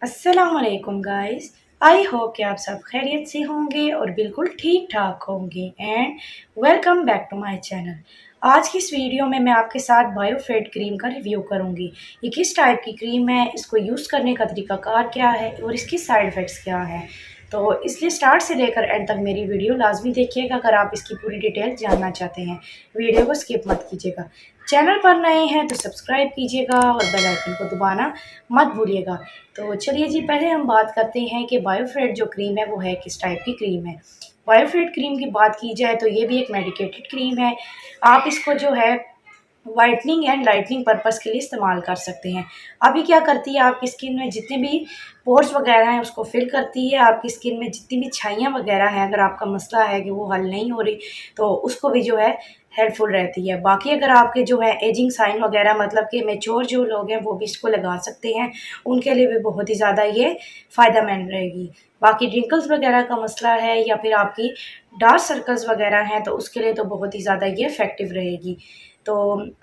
अस्सलामुअलैकुम guys. I hope कि आप सब खैरियत से होंगे और बिल्कुल ठीक ठाक होंगे and welcome back to my channel. आज की इस वीडियो में मैं आपके साथ बायोफिट क्रीम का रिव्यू करूंगी। ये किस टाइप की क्रीम है, इसको यूज़ करने का तरीकाकार क्या है और इसकी साइड इफ़ेक्ट्स क्या हैं। तो इसलिए स्टार्ट से लेकर एंड तक मेरी वीडियो लाजमी देखिएगा अगर आप इसकी पूरी डिटेल जानना चाहते हैं। वीडियो को स्किप मत कीजिएगा। चैनल पर नए हैं तो सब्सक्राइब कीजिएगा और बेल आइकन को दबाना मत भूलिएगा। तो चलिए जी, पहले हम बात करते हैं कि बायोफिट जो क्रीम है वो है किस टाइप की क्रीम है। बायोफिट क्रीम की बात की जाए तो ये भी एक मेडिकेटेड क्रीम है। आप इसको जो है वाइटनिंग एंड लाइटनिंग पर्पस के लिए इस्तेमाल कर सकते हैं। अभी क्या करती है, आपकी स्किन में जितने भी पोर्स वगैरह हैं उसको फिल करती है। आपकी स्किन में जितनी भी छाइयाँ वगैरह हैं, अगर आपका मसला है कि वो हल नहीं हो रही तो उसको भी जो है हेल्पफुल रहती है। बाकी अगर आपके जो है एजिंग साइन वगैरह, मतलब कि मेच्योर जो लोग हैं वो भी इसको लगा सकते हैं, उनके लिए भी बहुत ही ज़्यादा ये फ़ायदेमंद रहेगी। बाकी रिंकल्स वगैरह का मसला है या फिर आपकी डार्क सर्कल्स वगैरह हैं तो उसके लिए तो बहुत ही ज़्यादा ये इफ़ेक्टिव रहेगी। तो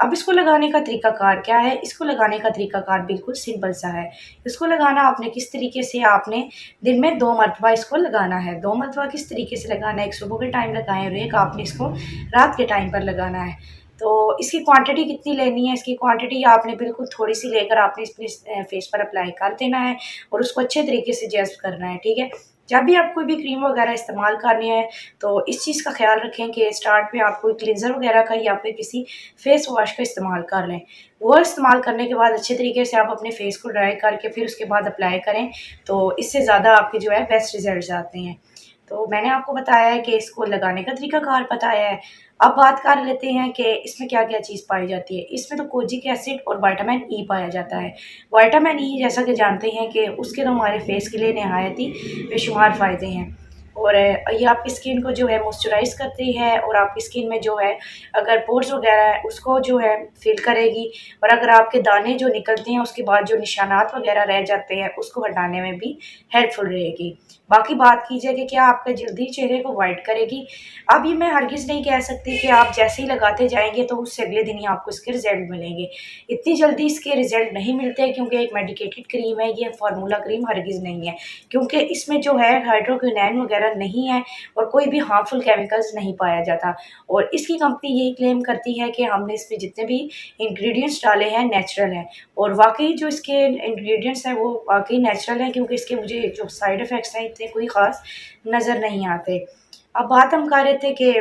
अब इसको लगाने का तरीकाकार क्या है? इसको लगाने का तरीकाकार बिल्कुल सिंपल सा है। इसको लगाना आपने किस तरीके से, आपने दिन में 2 मरतबा इसको लगाना है। 2 मरतबा किस तरीके से लगाना है? एक सुबह के टाइम लगाएँ और एक आपने इसको रात के टाइम पर लगाना है। तो इसकी क्वांटिटी कितनी लेनी है? इसकी क्वांटिटी आपने बिल्कुल थोड़ी-सी लेकर आपने अपने फेस पर अप्लाई कर देना है और उसको अच्छे तरीके से जज़्ब करना है, ठीक है? जब भी आप कोई भी क्रीम वगैरह इस्तेमाल करनी है तो इस चीज़ का ख़्याल रखें कि स्टार्ट में आप कोई क्लींज़र वगैरह का या फिर किसी फेस वॉश का इस्तेमाल कर लें। वो इस्तेमाल करने के बाद अच्छे तरीके से आप अपने फेस को ड्राई करके फिर उसके बाद अप्लाई करें, तो इससे ज़्यादा आपके जो है बेस्ट रिज़ल्ट्स आते हैं। तो मैंने आपको बताया है कि इसको लगाने का तरीकाकार बताया है। अब बात कर लेते हैं कि इसमें क्या-क्या चीज़ पाई जाती है। इसमें तो कोजिक एसिड और विटामिन ई पाया जाता है। विटामिन ई जैसा कि जानते हैं कि उसके तो हमारे फेस के लिए निहायत ही बेशुमार फ़ायदे हैं और ये आपकी स्किन को जो है मॉइस्चराइज़ करती है और आपकी स्किन में जो है अगर पोर्स वगैरह है उसको जो है फ़िल करेगी और अगर आपके दाने जो निकलते हैं उसके बाद जो निशानात वगैरह रह जाते हैं उसको हटाने में भी हेल्पफुल रहेगी। बाकी बात की जाए कि क्या आपके जल्दी चेहरे को वाइट करेगी? अब ये मैं हरगिज़ नहीं कह सकती कि आप जैसे ही लगाते जाएँगे तो उससे अगले दिन ही आपको इसके रिज़ल्ट मिलेंगे। इतनी जल्दी इसके रिज़ल्ट नहीं मिलते क्योंकि एक मेडिकेटेड क्रीम है, ये फ़ॉर्मूला क्रीम हरगिज़ नहीं है। क्योंकि इसमें जो है हाइड्रोक्विनोन वगैरह नहीं है और कोई भी हार्मफुल केमिकल्स नहीं पाया जाता और इसकी कंपनी यही क्लेम करती है कि हमने इसमें जितने भी इंग्रीडिएंट्स डाले हैं नेचुरल हैं और वाक़ई जो इसके इंग्रीडिएंट्स हैं वो वाक़ई नेचुरल हैं, क्योंकि इसके मुझे जो साइड इफ़ेक्ट्स हैं इतने कोई ख़ास नज़र नहीं आते। अब बात हम कर रहे थे कि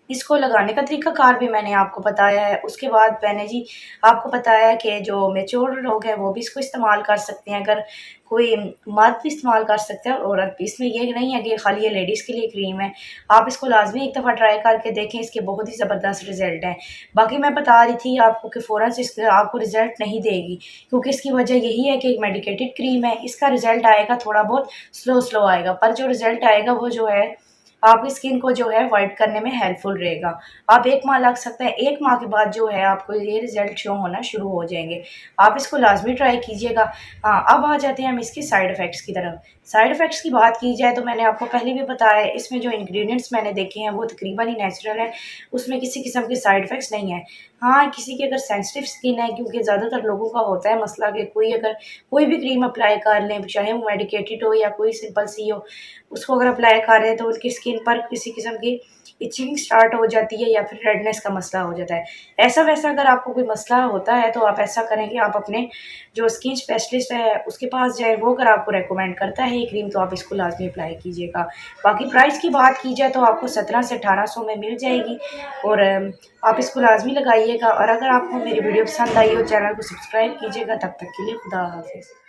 इसको लगाने का तरीकाकार भी मैंने आपको बताया है। उसके बाद मैंने जी आपको बताया कि जो मैच्योर लोग हैं वो भी इसको इस्तेमाल कर सकते हैं। अगर कोई मर्द भी इस्तेमाल कर सकता है और औरत भी। इसमें ये नहीं है कि खाली ये लेडीज़ के लिए क्रीम है। आप इसको लाज़मी एक दफ़ा ट्राई करके देखें, इसके बहुत ही ज़बरदस्त रिज़ल्ट हैं। बाकी मैं बता रही थी आपको कि फ़ौरन से इसका आपको रिज़ल्ट नहीं देगी, क्योंकि इसकी वजह यही है कि एक मेडिकेटेड क्रीम है। इसका रिज़ल्ट आएगा थोड़ा बहुत स्लो आएगा, पर जो रिज़ल्ट आएगा वो जो है आपकी स्किन को जो है वाइट करने में हेल्पफुल रहेगा। आप 1 माह लग सकता है, 1 माह के बाद जो है आपको ये रिज़ल्ट शो होना शुरू हो जाएँगे। आप इसको लाज़मी ट्राई कीजिएगा। हाँ, अब आ जाते हैं हम इसकी साइड इफ़ेक्ट्स की तरफ। साइड इफ़ेक्ट्स की बात की जाए तो मैंने आपको पहले भी बताया है, इसमें जो इंग्रीडिएंट्स मैंने देखे हैं वो तकरीबन ही नेचुरल हैं। उसमें किसी किस्म के साइड इफ़ेक्ट्स नहीं हैं। हाँ, किसी की अगर सेंसिटिव स्किन है, क्योंकि ज़्यादातर लोगों का होता है मसला कि कोई अगर कोई भी क्रीम अप्लाई कर लें, चाहे वो मेडिकेटेड हो या कोई सिंपल सी हो, उसको अगर अप्लाई कर रहे हैं तो उनकी स्किन पर किसी किस्म की इचिंग स्टार्ट हो जाती है या फिर रेडनेस का मसला हो जाता है। ऐसा-वैसा अगर आपको कोई मसला होता है तो आप ऐसा करें कि आप अपने जो स्किन स्पेशलिस्ट है उसके पास जाएँ, वो अगर आपको रिकमेंड करता है ये क्रीम तो आप इसको लाज़मी अप्लाई कीजिएगा। बाकी प्राइस की बात की जाए तो आपको 17 से 1800 में मिल जाएगी और आप इसको लाज़मी लगाइएगा और अगर आपको मेरी वीडियो पसंद आई हो चैनल को सब्सक्राइब कीजिएगा। तब तक के लिए खुदा हाफ़िज़।